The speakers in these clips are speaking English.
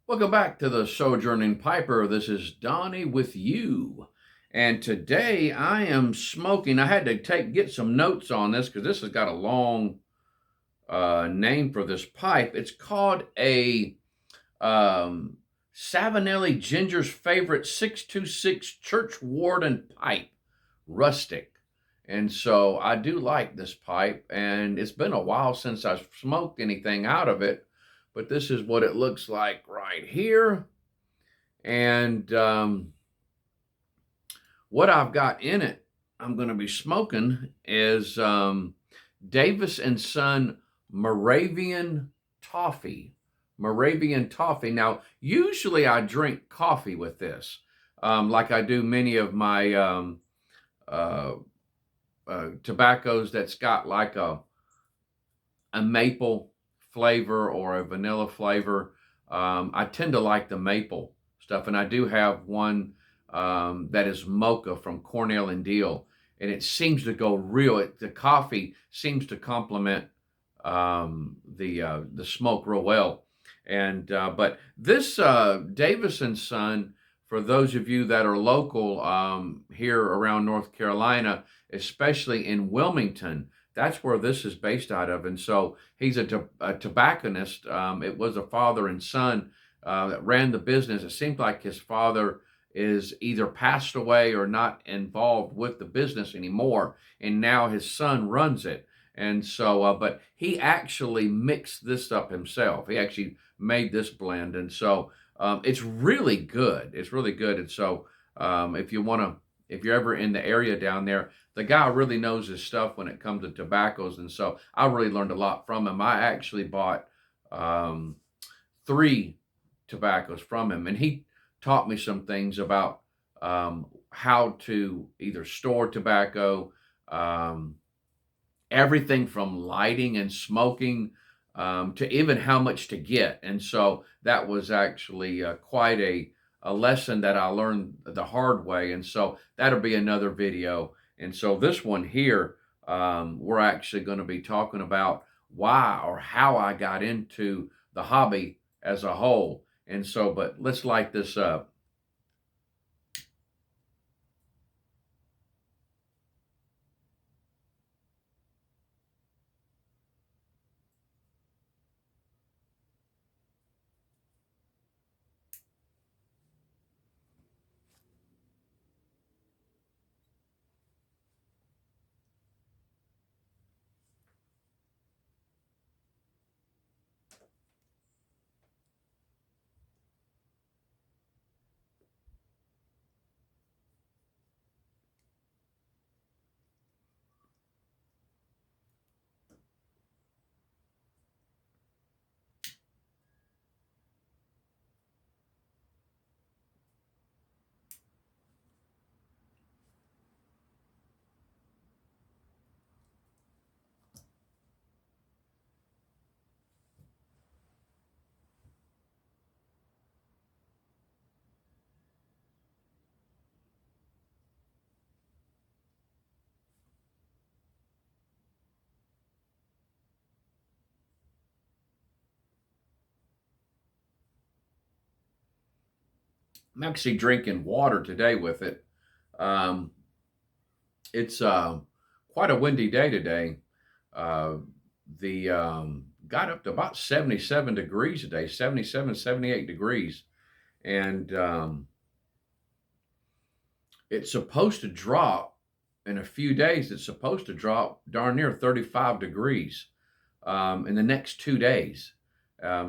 Welcome back to the Sojourning Piper. This is Donnie with you. And today I am smoking. I had to get some notes on this because this has got a long name for this pipe. It's called a um, Savinelli Ginger's Favorite 626 Church Warden Pipe, rustic. And so I do like this pipe, and it's been a while since I've smoked anything out of it, but this is what it looks like right here. And what I've got in it, I'm going to be smoking is Davis and Son Moravian Toffee. Moravian Toffee. Now, usually I drink coffee with this, like I do many of my uh, tobaccos that's got like a maple flavor or a vanilla flavor. I tend to like the maple stuff, and I do have one that is mocha from Cornell and Deal, and it seems to go the coffee seems to complement the smoke real well. And but this Davis and Son, for those of you that are local here around North Carolina, especially in Wilmington, that's where this is based out of. And so he's a tobacconist. It was a father and son that ran the business. It seemed like his father is either passed away or not involved with the business anymore, and now his son runs it. And so, but he actually mixed this up himself. He actually made this blend, and so it's really good. It's really good. And so, if you want to, if you're ever in the area down there, the guy really knows his stuff when it comes to tobaccos, and so I really learned a lot from him. I actually bought um, three tobaccos from him, and he taught me some things about how to either store tobacco, um, everything from lighting and smoking to even how much to get. And so that was actually quite a lesson that I learned the hard way. And so that'll be another video. And so this one here, we're actually going to be talking about why or how I got into the hobby as a whole. And so, but let's light this up. I'm actually drinking water today with it. Um, it's quite a windy day today. Uh, the got up to about 77 degrees today, 77, 78 degrees. And it's supposed to drop in a few days. It's supposed to drop darn near 35 degrees in the next 2 days.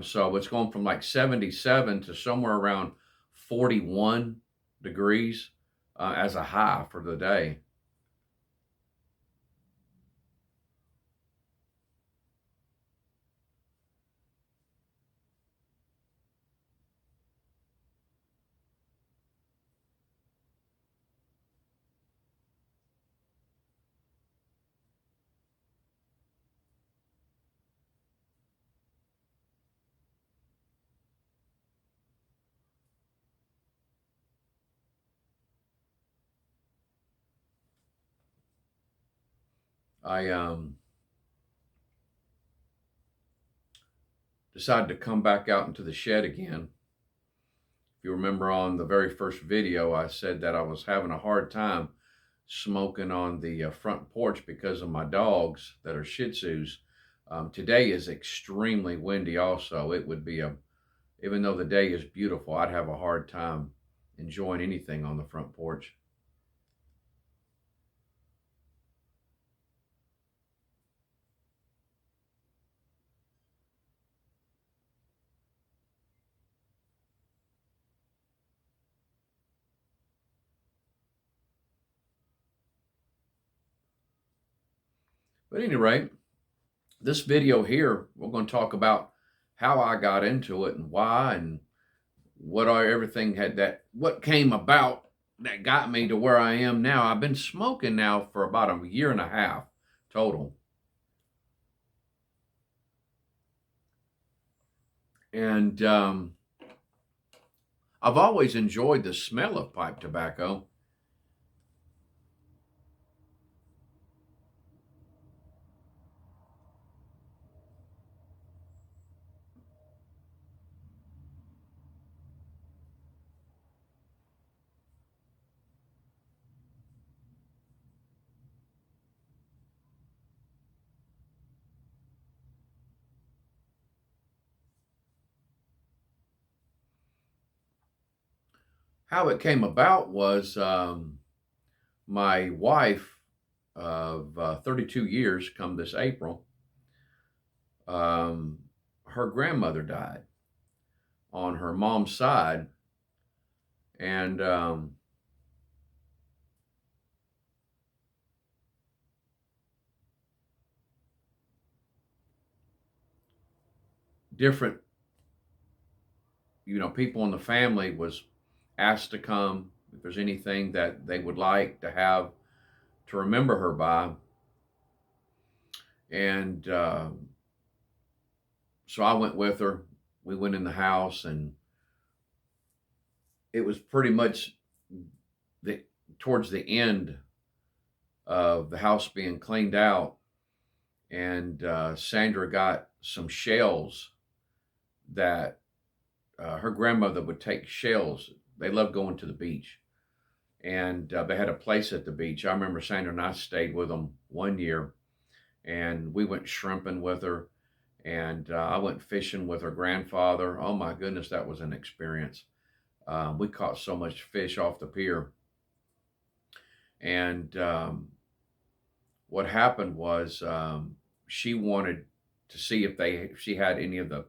So it's going from like 77 to somewhere around 41 degrees as a high for the day. I decided to come back out into the shed again you remember on the very first video, I said that I was having a hard time smoking on the front porch because of my dogs that are Shih Tzus. Today is extremely windy also. It would be even though the day is beautiful, I'd have a hard time enjoying anything on the front porch. But at any rate, this video here, we're going to talk about how I got into it and why and everything what came about that got me to where I am now. I've been smoking now for about a year and a half total. And I've always enjoyed the smell of pipe tobacco. How it came about was my wife of 32 years, come this April, um, her grandmother died on her mom's side. And different, people in the family was asked to come if there's anything that they would like to have to remember her by. And so I went with her. We went in the house, and it was pretty much the towards the end of the house being cleaned out, and Sandra got some shells that her grandmother would take shells. They loved going to the beach, and they had a place at the beach. I remember Sandra and I stayed with them one year, and we went shrimping with her, and I went fishing with her grandfather. Oh my goodness, that was an experience. We caught so much fish off the pier. And what happened was she wanted to see if she had any of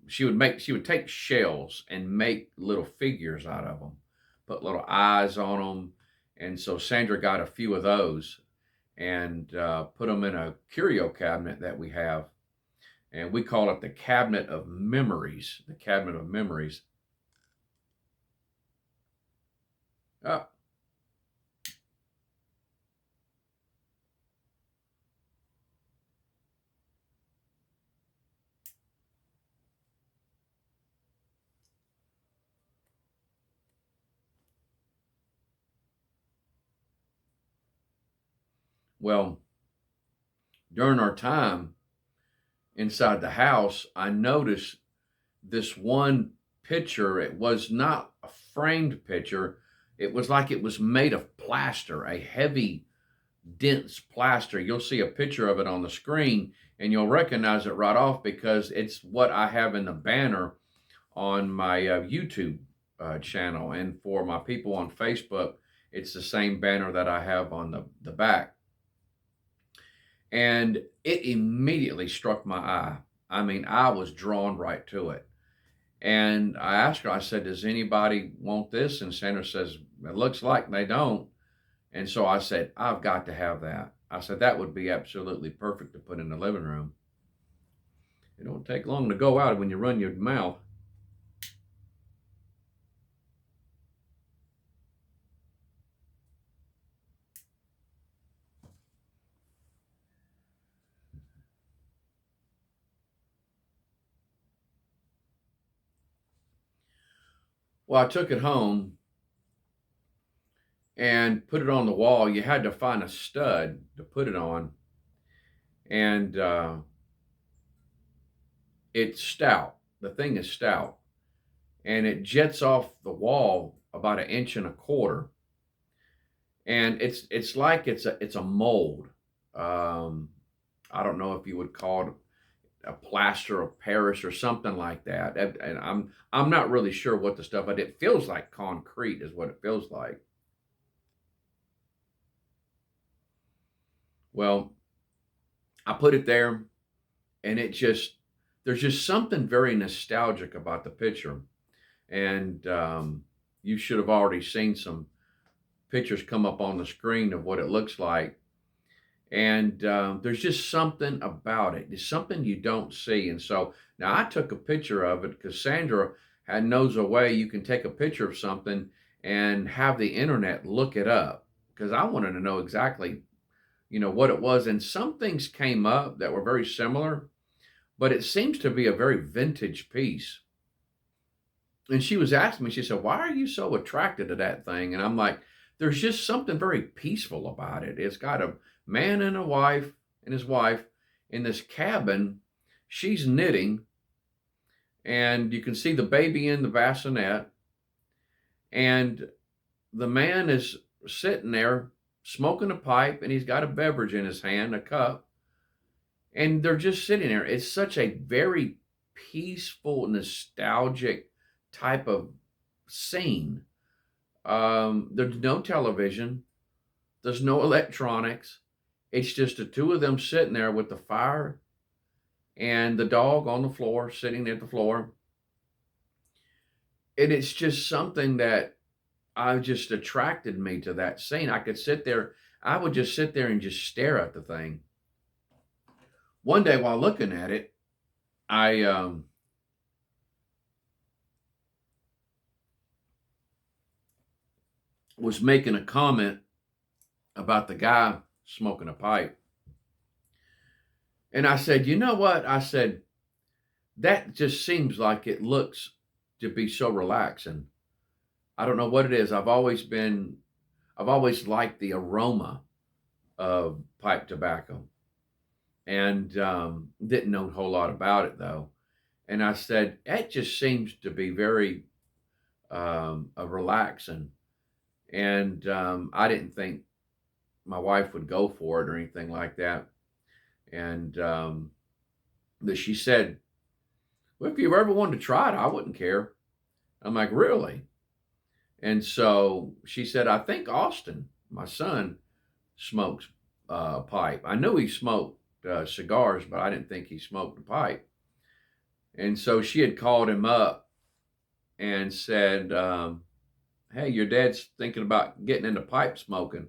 she would take shells and make little figures out of them, put little eyes on them. And so Sandra got a few of those and put them in a curio cabinet that we have. And we call it the cabinet of memories, the cabinet of memories. Oh, well, during our time inside the house, I noticed this one picture. It was not a framed picture. It was like it was made of plaster, a heavy, dense plaster. You'll see a picture of it on the screen and you'll recognize it right off because it's what I have in the banner on my YouTube channel. And for my people on Facebook, it's the same banner that I have on the back. And it immediately struck my eye. I mean, I was drawn right to it. And I asked her, I said, does anybody want this? And Sandra says, it looks like they don't. And so I said, I've got to have that. I said, that would be absolutely perfect to put in the living room. It don't take long to go out when you run your mouth. Well, I took it home and put it on the wall. You had to find a stud to put it on. And it's stout. The thing is stout. and it jets off the wall about an inch and a quarter, and it's like it's a mold. Um, I don't know if you would call it a plaster of Paris or something like that. And I'm not really sure what the stuff. But it feels like concrete is what it feels like. Well, I put it there, and it just there's just something very nostalgic about the picture. And you should have already seen some pictures come up on the screen of what it looks like. And there's just something about it. It's something you don't see. And so now I took a picture of it because Sandra knows a way you can take a picture of something and have the internet look it up, because I wanted to know exactly, what it was. And some things came up that were very similar, but it seems to be a very vintage piece. And she was asking me, she said, "Why are you so attracted to that thing?" And I'm like, there's just something very peaceful about it. It's got a man and a wife and his wife in this cabin. She's knitting, and you can see the baby in the bassinet. And the man is sitting there smoking a pipe, and he's got a beverage in his hand, a cup. And they're just sitting there. It's such a very peaceful, nostalgic type of scene. There's no television. There's no electronics. It's just the two of them sitting there with the fire and the dog on the floor, sitting at the floor. And it's just something that I just attracted me to that scene. I could sit there, I would just sit there and just stare at the thing. One day while looking at it, I was making a comment about the guy smoking a pipe. And I said, "You know what?" I said, "That just seems like it looks to be so relaxing." I don't know what it is. I've always liked the aroma of pipe tobacco, and didn't know a whole lot about it though. And I said, "That just seems to be very relaxing." And I didn't think my wife would go for it or anything like that. And that she said, "Well, if you ever wanted to try it, I wouldn't care." I'm like, "Really?" And so she said, "I think Austin, my son, smokes pipe. I knew he smoked cigars, but I didn't think he smoked a pipe." And so she had called him up and said, "Hey, your dad's thinking about getting into pipe smoking."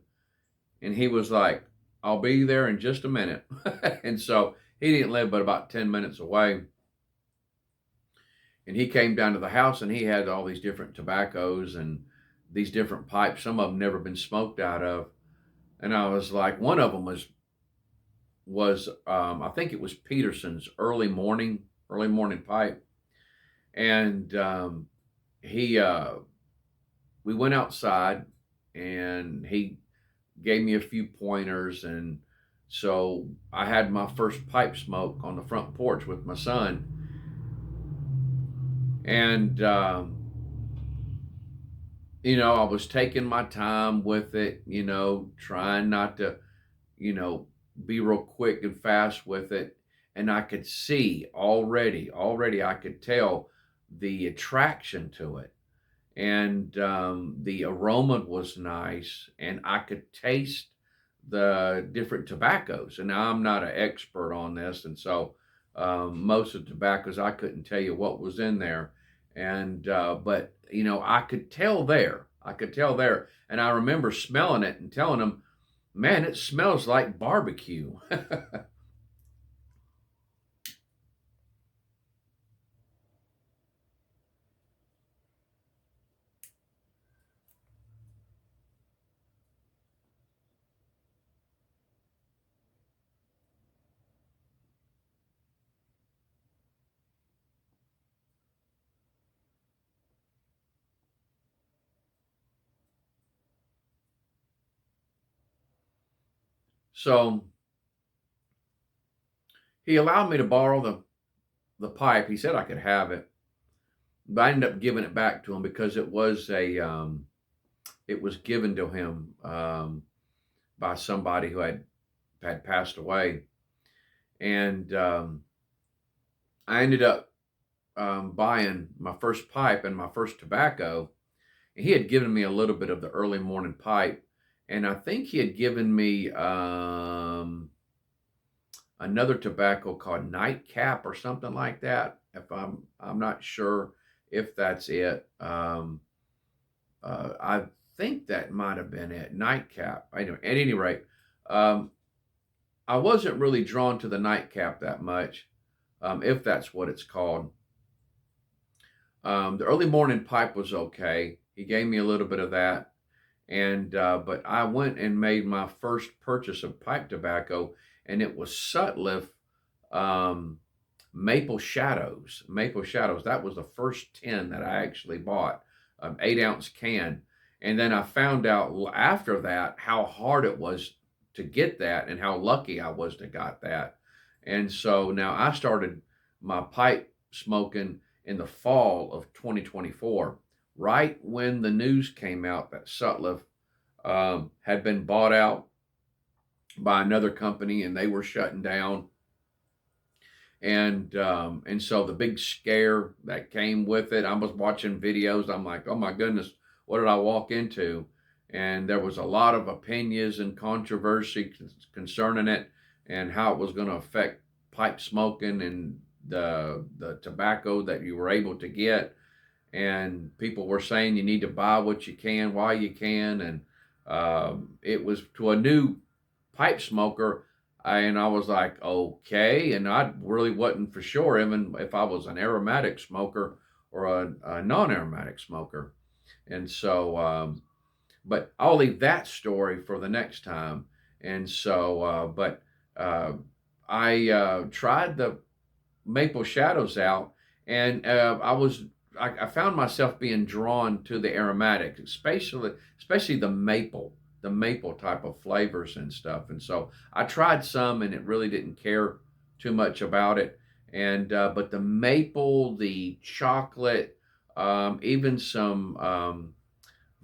And he was like, "I'll be there in just a minute." And so he didn't live but about 10 minutes away. And he came down to the house, and he had all these different tobaccos and these different pipes, some of them never been smoked out of. And I was like, one of them was I think it was Peterson's early morning pipe. And he we went outside, and he gave me a few pointers. And so I had my first pipe smoke on the front porch with my son. And I was taking my time with it, trying not to, you know, be real quick and fast with it. And I could see already I could tell the attraction to it. And the aroma was nice, and I could taste the different tobaccos. And now I'm not an expert on this, and so most of the tobaccos I couldn't tell you what was in there. And but I could tell there, and I remember smelling it and telling them, "Man, it smells like barbecue." So he allowed me to borrow the pipe. He said I could have it. but I ended up giving it back to him because it was given to him by somebody who had passed away, and I ended up buying my first pipe and my first tobacco. He had given me a little bit of the early morning pipe, and I think he had given me another tobacco called Nightcap or something like that. If I'm not sure if that's it. I think that might have been it. Nightcap. Anyway, at any rate, um, I wasn't really drawn to the Nightcap that much, if that's what it's called. The early morning pipe was okay. He gave me a little bit of that, and but I went and made my first purchase of pipe tobacco, and it was Sutliff um, Maple Shadows. Maple Shadows. That was the first 10 that I actually bought, 8-ounce can. And then I found out after that how hard it was to get that and how lucky I was to got that. And so now I started my pipe smoking in the fall of 2024, right when the news came out that Sutliff had been bought out by another company and they were shutting down. And so the big scare that came with it, I was watching videos. I'm like, oh my goodness, what did I walk into? And there was a lot of opinions and controversy concerning it and how it was going to affect pipe smoking and the tobacco that you were able to get. And people were saying you need to buy what you can while you can. And it was to a new pipe smoker. And I was like, okay. And I really wasn't for sure, even if I was an aromatic smoker or a non aromatic smoker. And so, but I'll leave that story for the next time. And so, uh, I tried the Maple Shadows out, and I found myself being drawn to the aromatics, especially the maple type of flavors and stuff. And so I tried some, and it really didn't care too much about it. And but the maple, the chocolate, even some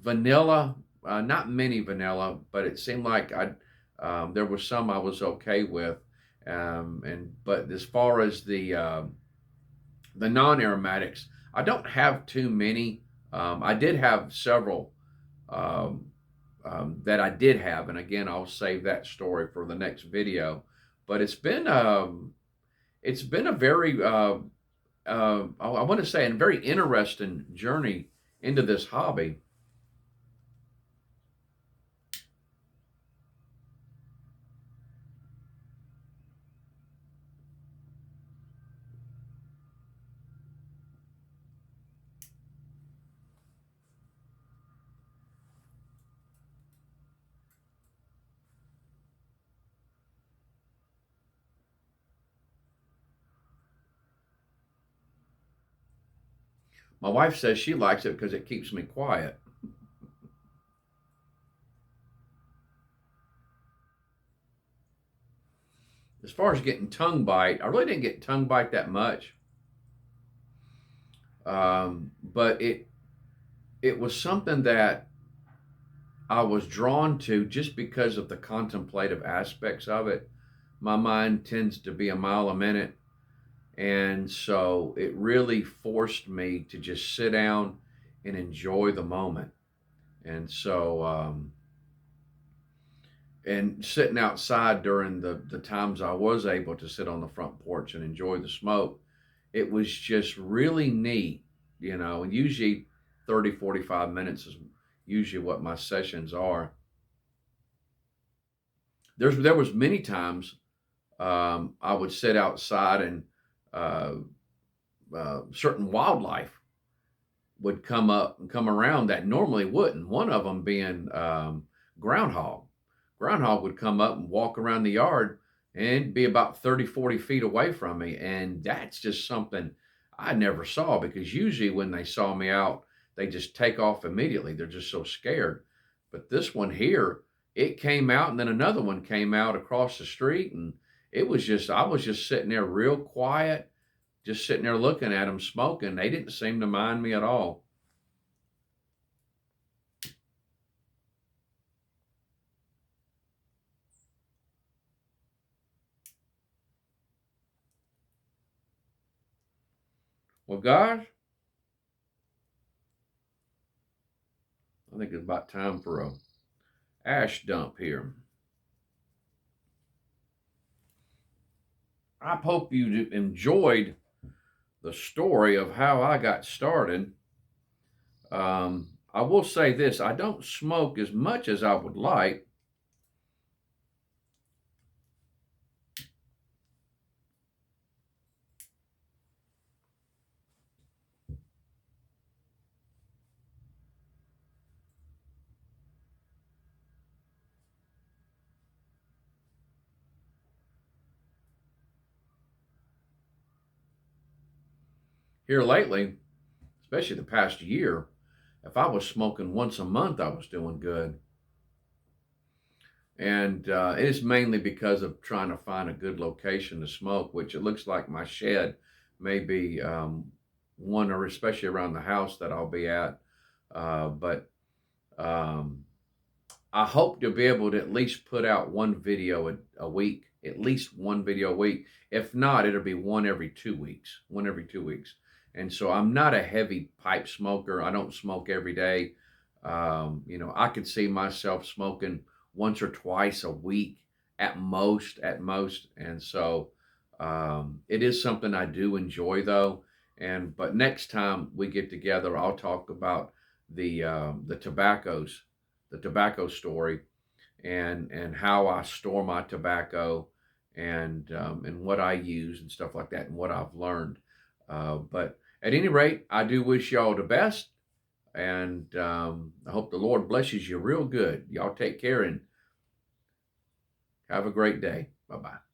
vanilla, not many vanilla, but it seemed like I there was some I was okay with. And but as far as the non-aromatics, I don't have too many. I did have several um, that I did have, and again, I'll save that story for the next video. But it's been a very I want to say a very interesting journey into this hobby. My wife says she likes it because it keeps me quiet. As far as getting tongue bite, I really didn't get tongue bite that much, but it was something that I was drawn to just because of the contemplative aspects of it. My mind tends to be a mile a minute, and so it really forced me to just sit down and enjoy the moment. And so, and sitting outside during the times I was able to sit on the front porch and enjoy the smoke, it was just really neat, and usually 30, 45 minutes is usually what my sessions are. There was many times I would sit outside and uh, certain wildlife would come up and come around that normally wouldn't. One of them being groundhog. Groundhog would come up and walk around the yard and be about 30, 40 feet away from me. And that's just something I never saw because usually when they saw me out, they just take off immediately. They're just so scared. But this one here, it came out and then another one came out across the street. And I was just sitting there real quiet, just sitting there looking at them smoking. They didn't seem to mind me at all. Well, guys, I think it's about time for a ash dump here. I hope you enjoyed the story of how I got started. I will say this, I don't smoke as much as I would like. Here lately, especially the past year, if I was smoking once a month, I was doing good. And it's mainly because of trying to find a good location to smoke, which it looks like my shed may be one, or especially around the house that I'll be at. But um, I hope to be able to at least put out one video a week, at least one video a week. If not, it'll be one every 2 weeks, one every 2 weeks. And so I'm not a heavy pipe smoker. I don't smoke every day. I could see myself smoking once or twice a week at most. And so it is something I do enjoy though. But next time we get together, I'll talk about the tobacco story, and how I store my tobacco, and what I use and stuff like that, and what I've learned. But at any rate, I do wish y'all the best, and I hope the Lord blesses you real good. Y'all take care and have a great day. Bye bye.